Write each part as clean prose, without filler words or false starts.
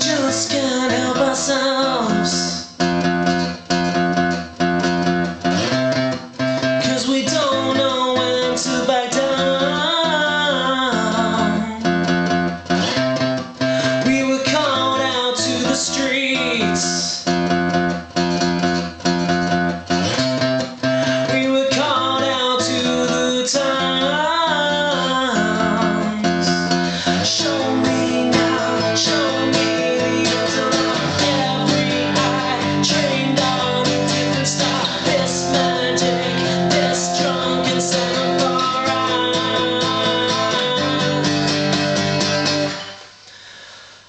just can't help ourselves, 'cause we don't know when to back down. We were called out to the streets, we were called out to the towns. Show me now, show me the intellect, every eye trained on a different star. This magic, this drunken Singapore.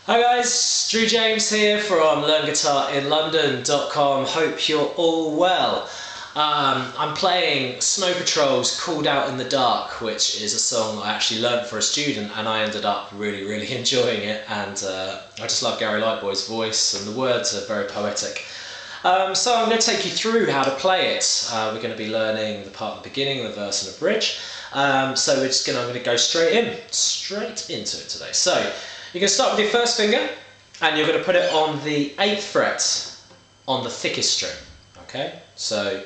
Hi guys, Drew James here from LearnGuitarinLondon.com. Hope you're all well. I'm playing Snow Patrol's Called Out in the Dark, which is a song I actually learnt for a student, and I ended up really enjoying it, and I just love Gary Lightboy's voice, and the words are very poetic. So I'm going to take you through how to play it. We're going to be learning the part at the beginning, the verse and the bridge. So I'm going to go straight into it today. So you're going to start with your first finger, and you're going to put it on the 8th fret on the thickest string. Okay, so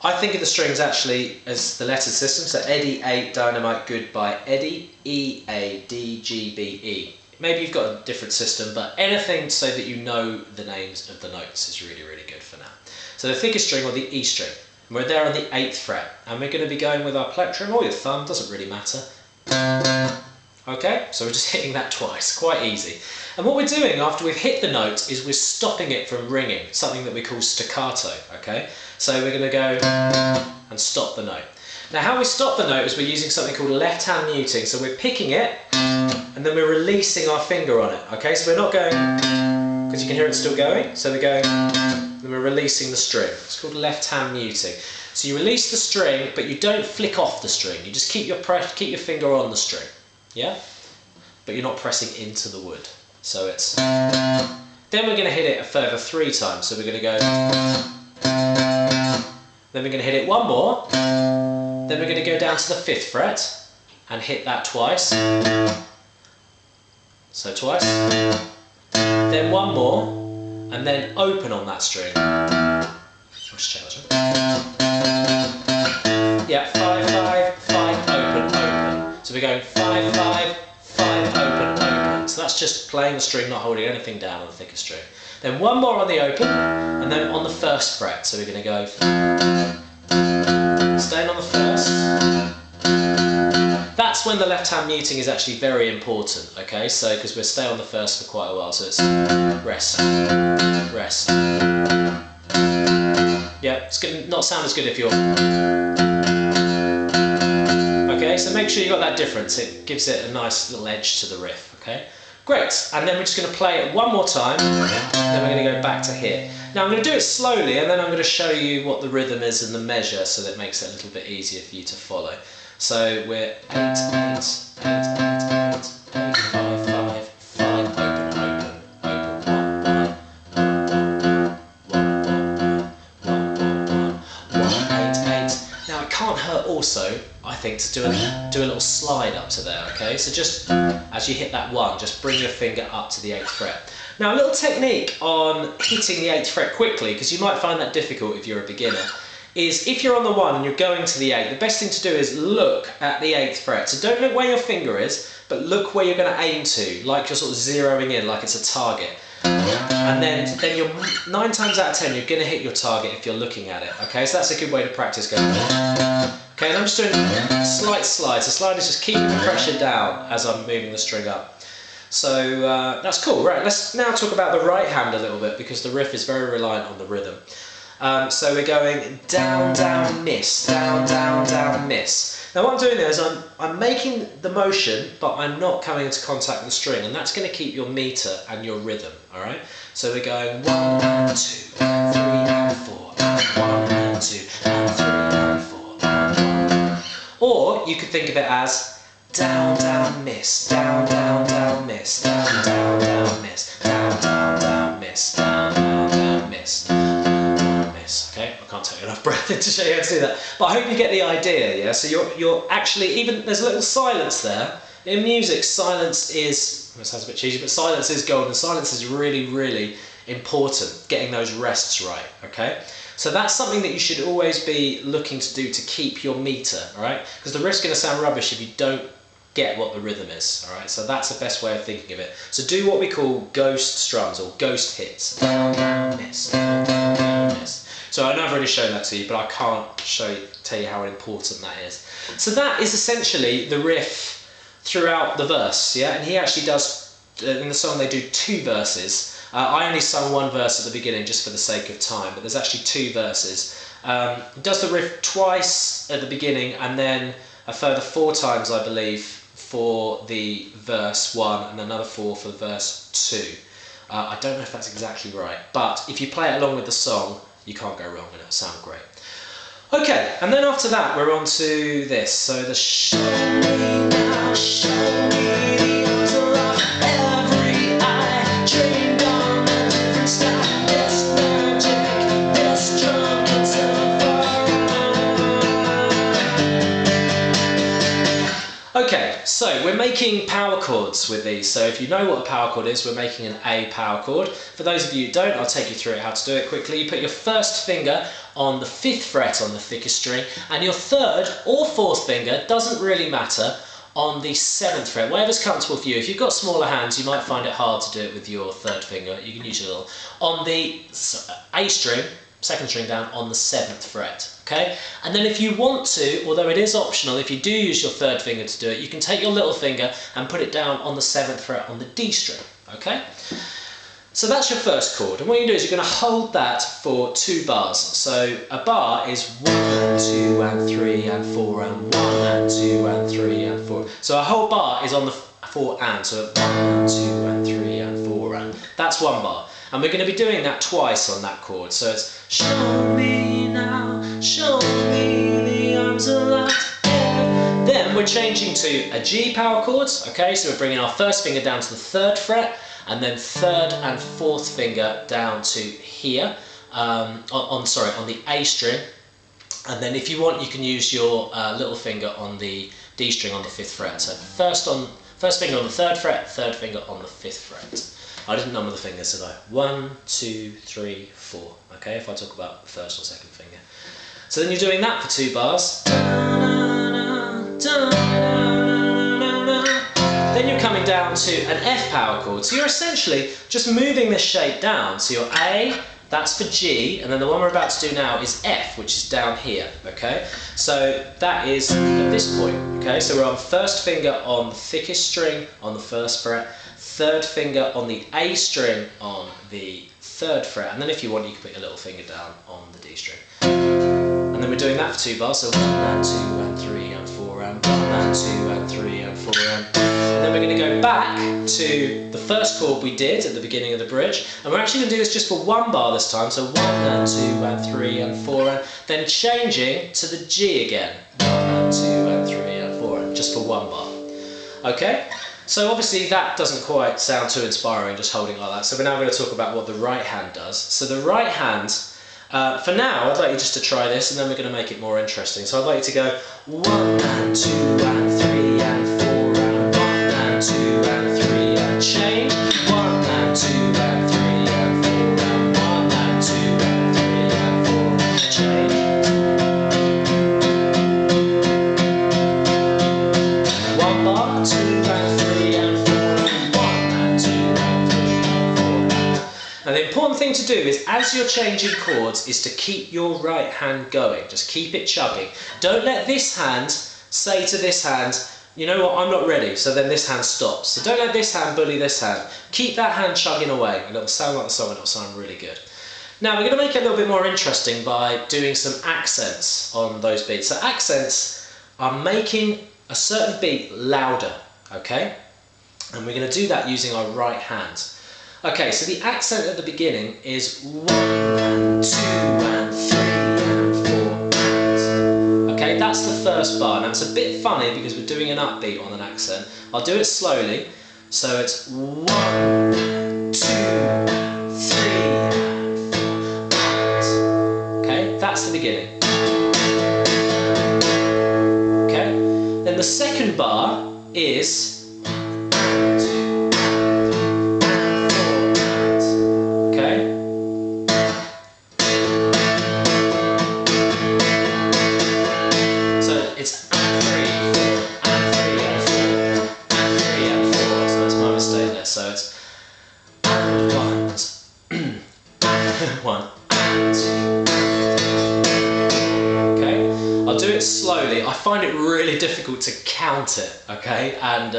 I think of the strings actually as the letter system. So Eddie, 8, Dynamite, Goodbye, Eddie, E, A, D, G, B, E. Maybe you've got a different system, but anything so that you know the names of the notes is really good for now. So the thickest string, or the E string, and we're there on the 8th fret, and we're going to be going with our plectrum or your thumb, doesn't really matter. Okay, so we're just hitting that twice, quite easy. And what we're doing after we've hit the note is we're stopping it from ringing, something that we call staccato, okay? So we're going to go and stop the note. Now how we stop the note is we're using something called left hand muting. So we're picking it and then we're releasing our finger on it, okay? So we're not going, because you can hear it still going, so we're going, then we're releasing the string. It's called left hand muting. So you release the string, but you don't flick off the string. You just keep your finger on the string, yeah? But you're not pressing into the wood. So it's, then we're going to hit it a further 3 times. So we're going to go, then we're going to hit it one more, then we're going to go down to the 5th fret and hit that twice. So twice, then one more, and then open on that string. Let's change it. Yeah, 5, 5, 5, open. So we're going 5, 5, 5, open. So that's just playing the string, not holding anything down on the thickest string. Then one more on the open, and then on the 1st fret. So we're going to go, staying on the 1st. That's when the left hand muting is actually very important, okay? So, because we'll stay on the 1st for quite a while, so it's rest, rest. Yeah, it's going to not sound as good if you're... Okay, so make sure you got that difference. It gives it a nice little edge to the riff, okay? Great, and then we're just going to play it one more time, then we're going to go back to here. Now I'm going to do it slowly, and then I'm going to show you what the rhythm is and the measure, so that makes it a little bit easier for you to follow. So we're 8, 8, 8, 8, 8, 8, 5, 5, 5, open, 1, 8, 8. Now it can't hurt also, I think, to do a little slide up to there, okay? So just as you hit that 1, just bring your finger up to the 8th fret. Now a little technique on hitting the 8th fret quickly, because you might find that difficult if you're a beginner, is if you're on the 1 and you're going to the 8, the best thing to do is look at the 8th fret. So don't look where your finger is, but look where you're going to aim to, like you're sort of zeroing in, like it's a target. And then you're 9 times out of 10 you're going to hit your target if you're looking at it, okay? So that's a good way to practice going. Okay, and I'm just doing a slight slide. So slide is just keeping the pressure down as I'm moving the string up. So that's cool. Right, let's now talk about the right hand a little bit, because the riff is very reliant on the rhythm. So we're going down, down, miss, down, down, down, miss. Now what I'm doing there is I'm making the motion, but I'm not coming into contact with the string, and that's going to keep your meter and your rhythm, alright? So we're going 1 and 2 and 3 and 4 and 1 and 2 and 3 and 4 and 1. Or you could think of it as down, down, miss, down, down, down, miss, down, down, down, miss, down, down, down, miss, down, down, down, miss. Okay, I can't take enough breath in to show you how to do that, but I hope you get the idea. Yeah, so you're actually, even there's a little silence there, in music, silence is, it sounds a bit cheesy, but silence is gold, and silence is really, really important, getting those rests right, okay? So that's something that you should always be looking to do to keep your meter, all right? Because the riff's going to sound rubbish if you don't get what the rhythm is, all right? So that's the best way of thinking of it. So do what we call ghost strums or ghost hits. Down, down, miss, down, down, down, miss. So I know I've already shown that to you, but I can't tell you how important that is. So that is essentially the riff throughout the verse, yeah? And he actually does, in the song they do 2 verses. I only sung 1 verse at the beginning just for the sake of time, but there's actually 2 verses. He does the riff twice at the beginning and then a further 4 times, I believe, for the verse 1 and another 4 for verse 2. I don't know if that's exactly right, but if you play it along with the song, you can't go wrong and it'll sound great. Okay, and then after that we're on to this. So the show me now, show me the arms of every eye, dreamed on a different style, this magic, this drunken silver. Okay, so we're making power chords with these. So if you know what a power chord is, we're making an A power chord. For those of you who don't, I'll take you through how to do it quickly. You put your first finger on the 5th fret on the thickest string, and your 3rd or 4th finger, doesn't really matter, on the 7th fret, whatever's comfortable for you. If you've got smaller hands, you might find it hard to do it with your 3rd finger. You can use your little, on the A string, 2nd string down, on the 7th fret, okay? And then if you want to, although it is optional, if you do use your 3rd finger to do it, you can take your little finger and put it down on the 7th fret on the D string, okay? So that's your first chord, and what you do is you're going to hold that for 2 bars. So a bar is 1 and 2 and 3 and 4 and 1 and 2 and 3 and 4. So a whole bar is on the 4 and, so 1 and 2 and 3 and 4 and. That's 1 bar. And we're going to be doing that twice on that chord. So it's show me now, show me the arms of light. Then we're changing to a G power chords, okay? So we're bringing our first finger down to the 3rd fret, and then 3rd and 4th finger down to here, on the A string, and then if you want you can use your little finger on the D string on the 5th fret. So first finger on the 3rd fret, 3rd finger on the 5th fret. I didn't number the fingers, did I? 1, 2, 3, 4. Okay, if I talk about the 1st or 2nd finger. So then you're doing that for 2 bars. Then you're coming down to an F power chord. So you're essentially just moving this shape down. So your A, that's for G, and then the one we're about to do now is F, which is down here, okay? So that is at this point, okay? So we're on 1st finger on the thickest string on the 1st fret, 3rd finger on the A string on the 3rd fret, and then if you want you can put your little finger down on the D string. And then we're doing that for 2 bars, so 1 and 2 and 3 and 4 and 1 and 2 and 3 and 4 and then we're going to go back to the first chord we did at the beginning of the bridge, and we're actually going to do this just for 1 bar this time, so 1 and 2 and 3 and 4 and then changing to the G again, 1 and 2 and 3 and 4 and just for 1 bar. Okay, so obviously that doesn't quite sound too inspiring just holding it like that, so we're now going to talk about what the right hand does. So the right hand, for now I'd like you just to try this and then we're going to make it more interesting. So I'd like you to go 1 and 2 and 3 and 4 and 1 and 2 and 3 and change, 1 and 2 and 3 and 4 and 1 and 2 and 3 and 4 and change. 1 bar, 2 and 3 and 4 and 1 and 2 and 3 and 4. Now the important thing to do is as you're changing chords is to keep your right hand going, just keep it chugging. Don't let this hand say to this hand, you know what, I'm not ready, so then this hand stops. So don't let this hand bully this hand. Keep that hand chugging away and it'll sound like the song and it'll sound really good. Now we're going to make it a little bit more interesting by doing some accents on those beats. So accents are making a certain beat louder, okay? And we're going to do that using our right hand. Okay, so the accent at the beginning is 1 and 2 and 3 and 4 and. Okay, that's the first bar. Now it's a bit funny because we're doing an upbeat on an accent. I'll do it slowly. So it's 1, 2, 3 and 4 and. Okay, that's the beginning. Okay, then the second bar is 1, 2, 3, 4, okay? So it's and 3, 4, and 3, and 4, and 3, and 4. So that's my mistake there. So it's and 1, and 2. Okay, I'll do it slowly. I find it really difficult to count it, okay, and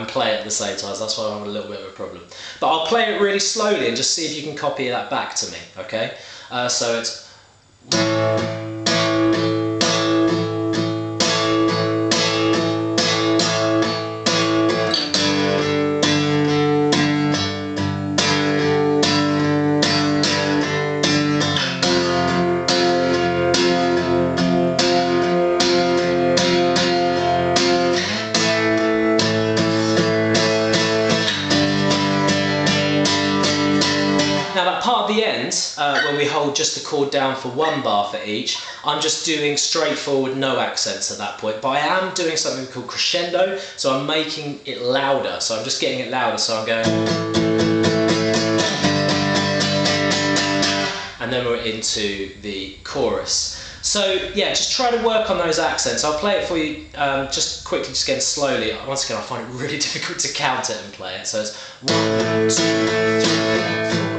play it at the same time. So that's why I'm having a little bit of a problem. But I'll play it really slowly and just see if you can copy that back to me, okay? So it's. Now that part at the end, when we hold just the chord down for 1 bar for each, I'm just doing straightforward, no accents at that point. But I am doing something called crescendo, so I'm making it louder. So I'm just getting it louder, so I'm going. And then we're into the chorus. So yeah, just try to work on those accents. I'll play it for you just quickly, just again slowly. Once again, I find it really difficult to count it and play it. So it's 1, 2, 3, 4.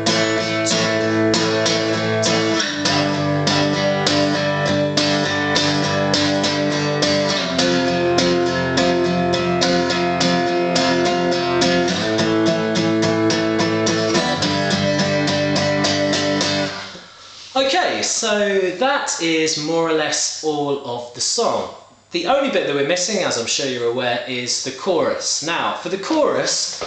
Okay, so that is more or less all of the song. The only bit that we're missing, as I'm sure you're aware, is the chorus. Now, for the chorus,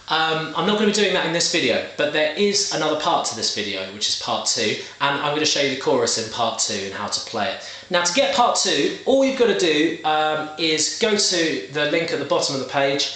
I'm not going to be doing that in this video, but there is another part to this video, which is part 2, and I'm going to show you the chorus in part 2 and how to play it. Now, to get part 2, all you've got to do is go to the link at the bottom of the page,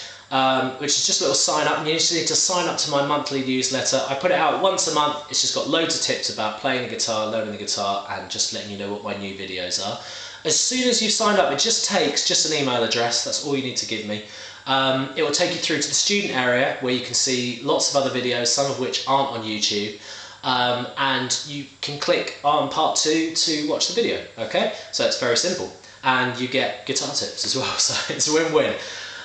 which is just a little sign up, and you just need to sign up to my monthly newsletter. I put it out once a month. It's just got loads of tips about playing the guitar, learning the guitar, and just letting you know what my new videos are. As soon as you've signed up, it just takes an email address. That's all you need to give me. It will take you through to the student area where you can see lots of other videos, some of which aren't on YouTube, and you can click on part 2 to watch the video. Okay, so it's very simple, and you get guitar tips as well, so it's a win-win.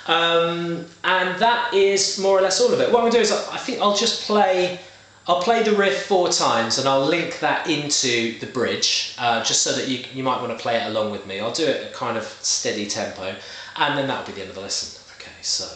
And that is more or less all of it. What I'm going to do is I think I'll play the riff 4 times, and I'll link that into the bridge, just so that you might want to play it along with me. I'll do it at a kind of steady tempo, and then that'll be the end of the lesson. Okay, so.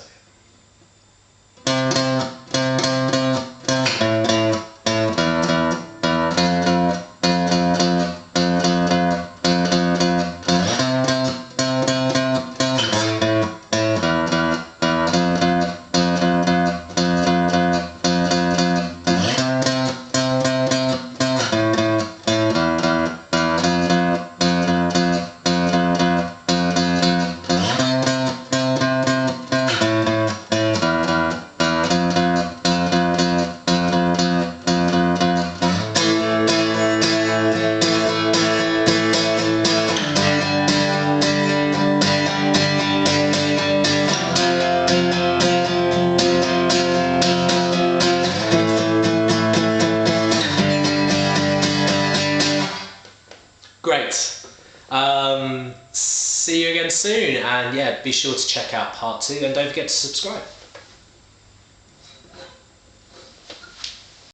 Great. See you again soon, and yeah, be sure to check out part 2, and don't forget to subscribe.